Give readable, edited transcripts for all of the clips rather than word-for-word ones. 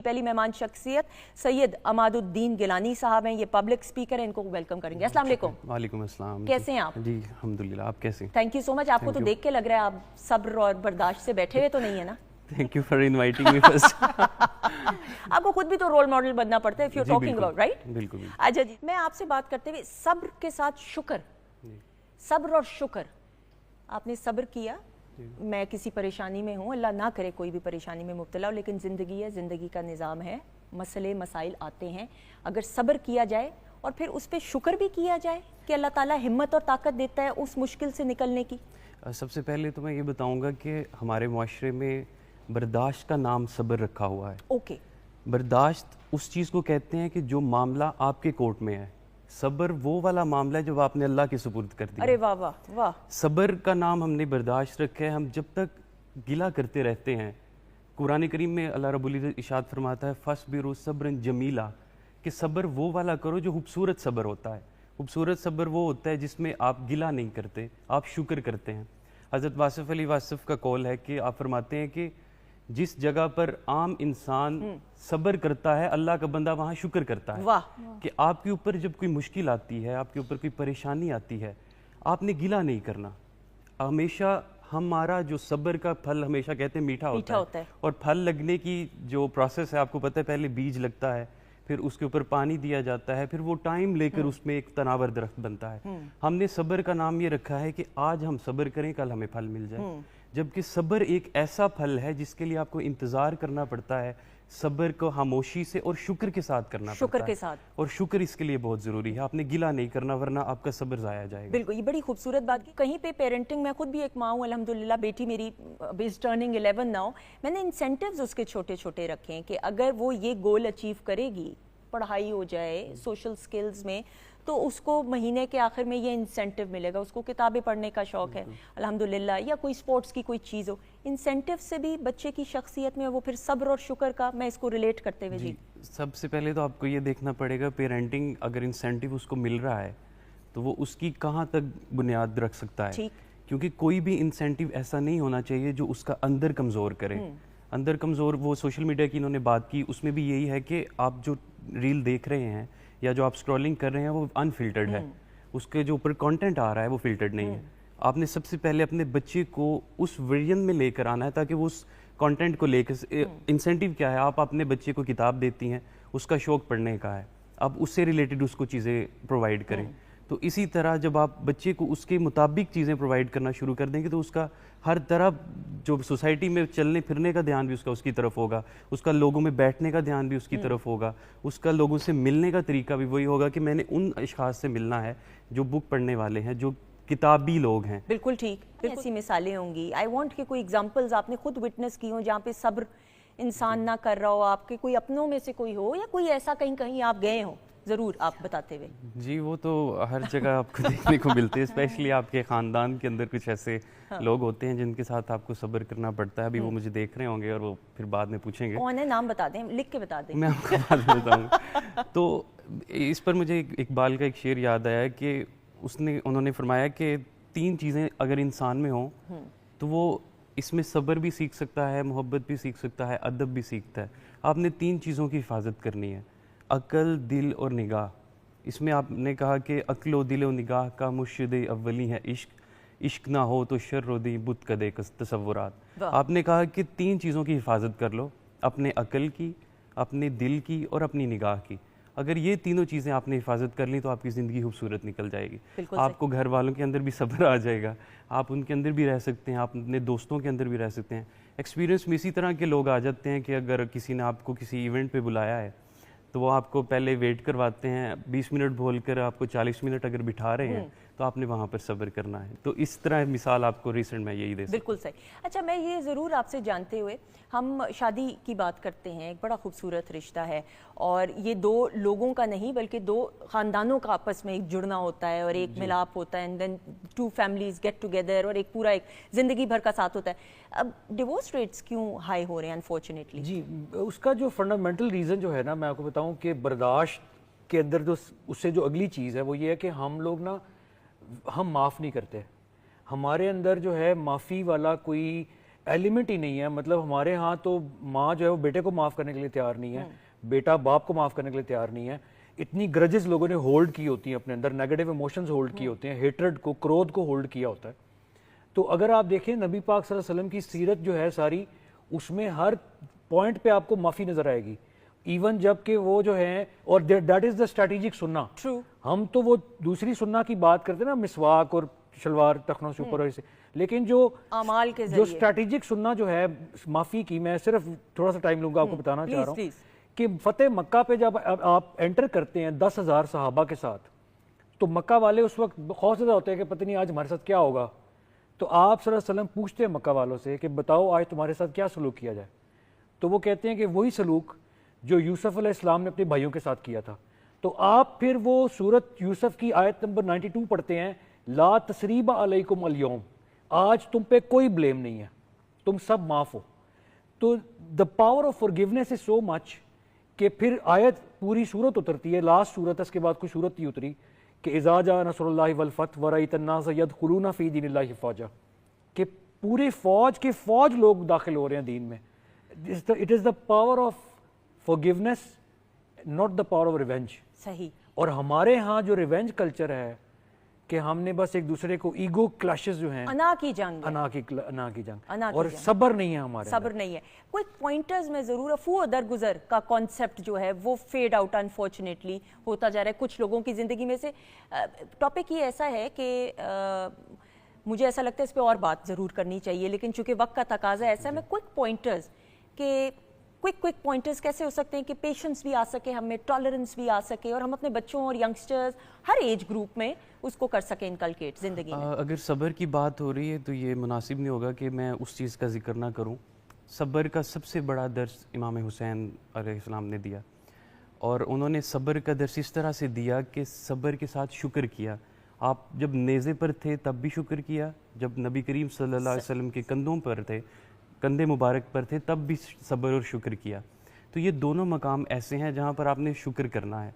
पहली मेहमान शख्सियत सैयद अमादुद्दीन गिलानी साहब हैं, ये पब्लिक स्पीकर हैं, इनको वेलकम करेंगे। अस्सलाम वालेकुम। वालेकुम अस्सलाम। कैसे हैं आप? जी अल्हम्दुलिल्लाह, आप कैसे हैं? Thank you so much. आपको तो देख के लग रहा है आप सब्र और बर्दाश्त से बैठे हुए तो नहीं है ना? Thank you for inviting me first. आपको खुद भी तो रोल मॉडल बनना पड़ता है if you are talking about, right? बिल्कुल। अच्छा जी, मैं आपसे बात करते हुए सब्र के साथ शुक्र, सब्र और शुक्र, आपने सब्र किया। मैं किसी परेशानी में हूँ, अल्लाह ना करे कोई भी परेशानी में मुब्तला हो, लेकिन ज़िंदगी है, ज़िंदगी का निज़ाम है, मसले मसाइल आते हैं। अगर सब्र किया जाए और फिर उस पर शुक्र भी किया जाए कि अल्लाह ताला हिम्मत और ताकत देता है उस मुश्किल से निकलने की। सबसे पहले तो मैं ये बताऊंगा कि हमारे मुआशरे में बर्दाश्त का नाम सब्र रखा हुआ है। ओके। बर्दाश्त उस चीज़ को कहते हैं कि जो मामला आपके कोर्ट में है। सब्र वो वाला मामला है जब आपने अल्लाह के सुपुर्द कर दिया। अरे वाह वाह वाह। सब्र का नाम हमने बर्दाश्त रखा है। हम जब तक गिला करते रहते हैं, कुरान करीम में अल्लाह रब्बुल इज़्ज़त इरशाद फरमाता है फस्बिरु सब्रन जमीला, कि सब्र वो वाला करो जो खूबसूरत सब्र होता है। खूबसूरत सब्र वो होता है जिसमें आप गिला नहीं करते, आप शुक्र करते हैं। हज़रत वासिफ़ अली वासिफ़ का कौल है कि आप फरमाते हैं कि जिस जगह पर आम इंसान सब्र करता है, अल्लाह का बंदा वहाँ शुक्र करता है। वाह। कि आपके ऊपर जब कोई मुश्किल आती है, आपके ऊपर कोई परेशानी आती है, आपने गिला नहीं करना। हमेशा हमारा जो सब्र का फल हमेशा कहते हैं मीठा होता है। और फल लगने की जो प्रोसेस है आपको पता है, पहले बीज लगता है, फिर उसके ऊपर पानी दिया जाता है, फिर वो टाइम लेकर उसमें एक तनावर दरख्त बनता है। हमने सब्र का नाम ये रखा है कि आज हम सब्र करें, कल हमें फल मिल जाए। जबकि सब्र एक ऐसा फल है जिसके लिए आपको इंतज़ार करना पड़ता है। सब्र को खामोशी से और शुक्र के साथ करना पड़ता है। शुक्र के साथ। और शुक्र इसके लिए बहुत ज़रूरी है। आपने गिला नहीं करना, वरना आपका सब्र ज़ाया जाएगा। बिल्कुल, ये बड़ी खूबसूरत बात की। कहीं पे पेरेंटिंग, मैं खुद भी एक माँ हूँ अल्हम्दुलिल्लाह, बेटी मेरी इज टर्निंग 11 नाउ। मैंने इंसेंटिव्स उसके छोटे छोटे रखे हैं कि अगर वो ये गोल अचीव करेगी, पढ़ाई हो जाए, सोशल स्किल्स में, तो उसको महीने के आखिर में ये इंसेंटिव मिलेगा। उसको किताबें पढ़ने का शौक़ है अल्हम्दुलिल्लाह, या कोई स्पोर्ट्स की कोई चीज़ हो, इंसेंटिव से भी बच्चे की शख्सियत में वो फिर सब्र और शुक्र का, मैं इसको रिलेट करते हुए जी। सबसे पहले तो आपको ये देखना पड़ेगा पेरेंटिंग, अगर इंसेंटिव उसको मिल रहा है तो वो उसकी कहाँ तक बुनियाद रख सकता है। ठीक। क्योंकि कोई भी इंसेंटिव ऐसा नहीं होना चाहिए जो उसका अंदर कमज़ोर करे। अंदर कमज़ोर, वो सोशल मीडिया की इन्होंने बात की, उसमें भी यही है कि आप जो रील देख रहे हैं या जो आप स्क्रॉलिंग कर रहे हैं वो अनफिल्टर्ड है। उसके जो ऊपर कंटेंट आ रहा है वो फिल्टर्ड नहीं है। आपने सबसे पहले अपने बच्चे को उस विजन में लेकर आना है ताकि वो उस कंटेंट को लेकर, इंसेंटिव क्या है, आप अपने बच्चे को किताब देती हैं, उसका शौक़ पढ़ने का है, आप उससे रिलेटेड उसको चीज़ें प्रोवाइड करें। तो इसी तरह जब आप बच्चे को उसके मुताबिक चीज़ें प्रोवाइड करना शुरू कर देंगे तो उसका हर तरह जो सोसाइटी में चलने फिरने का ध्यान भी उसकी तरफ होगा, उसका लोगों में बैठने का ध्यान भी उसकी तरफ होगा, उसका लोगों से मिलने का तरीका भी वही होगा कि मैंने उन अशखास से मिलना है जो बुक पढ़ने वाले हैं, जो किताबी लोग हैं। बिल्कुल ठीक। ऐसी मिसालें होंगी। आई वॉन्ट कि कोई एग्जाम्पल्स आपने खुद विटनेस की हो जहाँ पे सब्र इंसान ना कर रहा हो, आपके कोई अपनों में से कोई हो, या कोई ऐसा कहीं कहीं आप गए हो, ज़रूर आप बताते हुए। जी वो तो हर जगह आपको देखने को मिलते हैं, स्पेशली आपके ख़ानदान के अंदर कुछ ऐसे लोग होते हैं जिनके साथ आपको सब्र करना पड़ता है। अभी वो मुझे देख रहे होंगे और वो फिर बाद में पूछेंगे। कौन है, नाम बता दें, लिख के बता दें। मैं आपको बाद में बताऊंगा। तो इस पर मुझे इकबाल का एक शेर याद आया कि उन्होंने फरमाया कि 3 चीज़ें अगर इंसान में हों तो वो इसमें सब्र भी सीख सकता है, मोहब्बत भी सीख सकता है, अदब भी सीखता है। आपने 3 चीज़ों की हिफाजत करनी है, अक्ल, दिल और निगाह। इसमें आपने कहा कि अक्ल व दिल व निगाह का मुर्शिद अव्वली है इश्क, इश्क ना हो तो शर्र दी बुत कदे तसव्वुरात। आपने कहा कि 3 चीज़ों की हिफाजत कर लो, अपने अक्ल की, अपने दिल की और अपनी निगाह की। अगर ये तीनों चीज़ें आपने हिफाजत कर ली तो आपकी ज़िंदगी खूबसूरत निकल जाएगी। आपको घर वालों के अंदर भी सब्र आ जाएगा, आप उनके अंदर भी रह सकते हैं, आप अपने दोस्तों के अंदर भी रह सकते हैं। एक्सपीरियंस में इसी तरह के लोग आ जाते हैं कि अगर किसी ने आपको किसी इवेंट पे बुलाया है तो वो आपको पहले वेट करवाते हैं, 20 मिनट बोलकर आपको 40 मिनट अगर बिठा रहे हैं तो आपने वहाँ पर सब्र करना है। तो इस तरह मिसाल आपको रिसेंट में यही दे सकता। बिल्कुल सही। अच्छा, मैं ये ज़रूर आपसे जानते हुए, हम शादी की बात करते हैं, एक बड़ा खूबसूरत रिश्ता है और ये 2 लोगों का नहीं बल्कि 2 ख़ानदानों का आपस में एक जुड़ना होता है और एक मिलाप होता है, and then 2 families get together और एक पूरा एक ज़िंदगी भर का साथ होता है। अब डिवोर्स रेट्स क्यों हाई हो रहे हैं अनफॉर्चुनेटली? जी, उसका जो फंडामेंटल रीज़न जो है ना, मैं आपको बताऊं कि बर्दाश्त के अंदर जो उससे जो अगली चीज़ है वो ये है कि हम लोग ना, हम माफ़ नहीं करते। हमारे अंदर जो है माफ़ी वाला कोई ایلیمنٹ ہی نہیں ہے. مطلب ہمارے ہاں تو ماں جو ہے وہ بیٹے کو معاف کرنے کے لیے تیار نہیں ہے, بیٹا باپ کو معاف کرنے کے لیے تیار نہیں ہے. اتنی گرجز لوگوں نے ہولڈ کی ہوتی ہیں اپنے اندر, نیگیٹو ایموشنز ہولڈ کیے ہوتے ہیں, ہیٹرڈ کو, کرودھ کو ہولڈ کیا ہوتا ہے. تو اگر آپ دیکھیں نبی پاک صلی اللہ علیہ وسلم کی سیرت جو ہے ساری, اس میں ہر پوائنٹ پہ آپ کو معافی نظر آئے گی. ایون جب کہ وہ جو ہیں, اور دیٹ از دا اسٹریٹجک سننا. ہم تو وہ دوسری سننا کی بات کرتے ہیں نا, مسواک اور شلوار ٹخنوں سے اوپر, ایسے, لیکن جو اعمال کے جو اسٹریٹجک سننا جو ہے معافی کی, میں صرف تھوڑا سا ٹائم لوں گا آپ کو بتانا چاہ رہا ہوں کہ فتح مکہ پہ جب آپ انٹر کرتے ہیں 10,000 صحابہ کے ساتھ, تو مکہ والے اس وقت خوف زدہ ہوتے ہیں کہ پتہ نہیں آج ہمارے ساتھ کیا ہوگا. تو آپ صلی اللہ علیہ وسلم پوچھتے ہیں مکہ والوں سے کہ بتاؤ آج تمہارے ساتھ کیا سلوک کیا جائے. تو وہ کہتے ہیں کہ وہی سلوک جو یوسف علیہ السلام نے اپنے بھائیوں کے ساتھ کیا تھا. تو آپ پھر وہ سورت یوسف کی آیت نمبر 92 پڑھتے ہیں, لا تثریب علیکم اليوم, آج تم پہ کوئی بلیم نہیں ہے, تم سب معاف ہو. تو دا پاور آف فارگیونیس از سو مچ کہ پھر آیت پوری صورت اترتی ہے, لاسٹ صورت, اس کے بعد کوئی صورت نہیں اتری, کہ اذا جاء نصر اللہ والفتح ورأیت الناس یدخلون فی دین اللہ فوجا, کہ پورے فوج کے فوج لوگ داخل ہو رہے ہیں دین میں. It is the power of forgiveness, not the power of revenge. صحیح. اور ہمارے ہاں جو ریونج کلچر ہے کہ ہم نے بس ایک دوسرے کو ایگو کلیشز جو ہیں, انا کی جنگ, انا کی جنگ, اور صبر نہیں ہے ہمارے, صبر نہیں ہے. کوئی پوائنٹرز میں ضرور, افو درگزر کا کانسیپٹ جو ہے وہ فیڈ آؤٹ انفارچونیٹلی ہوتا جا رہا ہے کچھ لوگوں کی زندگی میں سے. ٹاپک یہ ایسا ہے کہ مجھے ایسا لگتا ہے اس پہ اور بات ضرور کرنی چاہیے, لیکن چونکہ وقت کا تقاضا ایسا ہے, میں کوئک پوائنٹرز کہ کوئک پوائنٹرز کیسے ہو سکتے ہیں کہ پیشنس بھی آ سکے ہم میں, ٹالرنس بھی آ سکے, اور ہم اپنے بچوں اور ینگسٹرز ہر ایج گروپ میں اس کو کر سکیں انکلکیٹ زندگی میں. اگر صبر کی بات ہو رہی ہے تو یہ مناسب نہیں ہوگا کہ میں اس چیز کا ذکر نہ کروں. صبر کا سب سے بڑا درس امام حسین علیہ السلام نے دیا, اور انہوں نے صبر کا درس اس طرح سے دیا کہ صبر کے ساتھ شکر کیا. آپ جب نیزے پر تھے تب بھی شکر کیا, جب نبی کریم صلی اللہ علیہ وسلم کے کندھوں پر تھے, کندھے مبارک پر تھے, تب بھی صبر اور شکر کیا. تو یہ دونوں مقام ایسے ہیں جہاں پر آپ نے شکر کرنا ہے.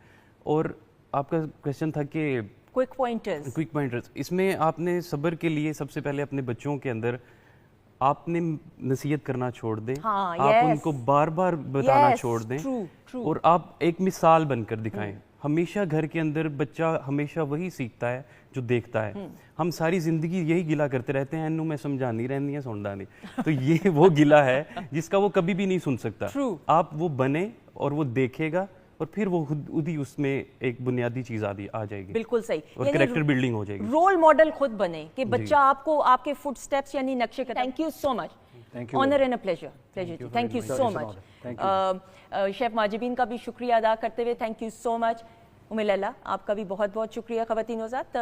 اور آپ کا کویشچن تھا کہ کوئک پوائنٹرز, اس میں آپ نے صبر کے لیے سب سے پہلے اپنے بچوں کے اندر آپ نے نصیحت کرنا چھوڑ دیں, آپ ان کو بار بار بتانا چھوڑ دیں, اور آپ ایک مثال بن کر دکھائیں. ہمیشہ گھر کے اندر بچہ ہمیشہ وہی سیکھتا ہے جو دیکھتا ہے. ہم ساری زندگی یہی گلا کرتے رہتے ہیں, انہوں میں سمجھانی رہنی ہے سنڈا نہیں, تو یہ وہ گلا ہے جس کا وہ کبھی بھی نہیں سن سکتا. آپ وہ بنے اور وہ دیکھے گا, اور پھر وہ خود ہی اس میں ایک بنیادی چیز آ جائے گی. بالکل صحیح, اور کریکٹر بلڈنگ ہو جائے گی. رول ماڈل خود بنے کہ بچہ آپ کو آپ کے فٹ سٹیپس یعنی نقشے کا. Thank you so much, honour and a pleasure جی, thank you so much. Chef Majbeen کا بھی شکریہ ادا کرتے ہوئے تھینک یو سو مچ. ام لیلہ آپ کا بھی بہت بہت شکریہ. خواتین حضرات,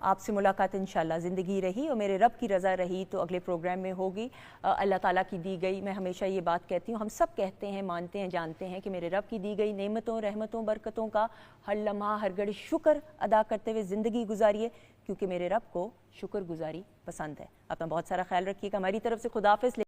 آپ سے ملاقات انشاءاللہ زندگی رہی اور میرے رب کی رضا رہی تو اگلے پروگرام میں ہوگی. اللہ تعالیٰ کی دی گئی, میں ہمیشہ یہ بات کہتی ہوں, ہم سب کہتے ہیں, مانتے ہیں, جانتے ہیں کہ میرے رب کی دی گئی نعمتوں, رحمتوں, برکتوں کا ہر لمحہ ہر گھڑی شکر ادا کرتے ہوئے زندگی گزاریے, کیونکہ میرے رب کو شکر گزاری پسند ہے. اپنا بہت سارا خیال رکھیے گا. ہماری طرف سے خدا حافظ.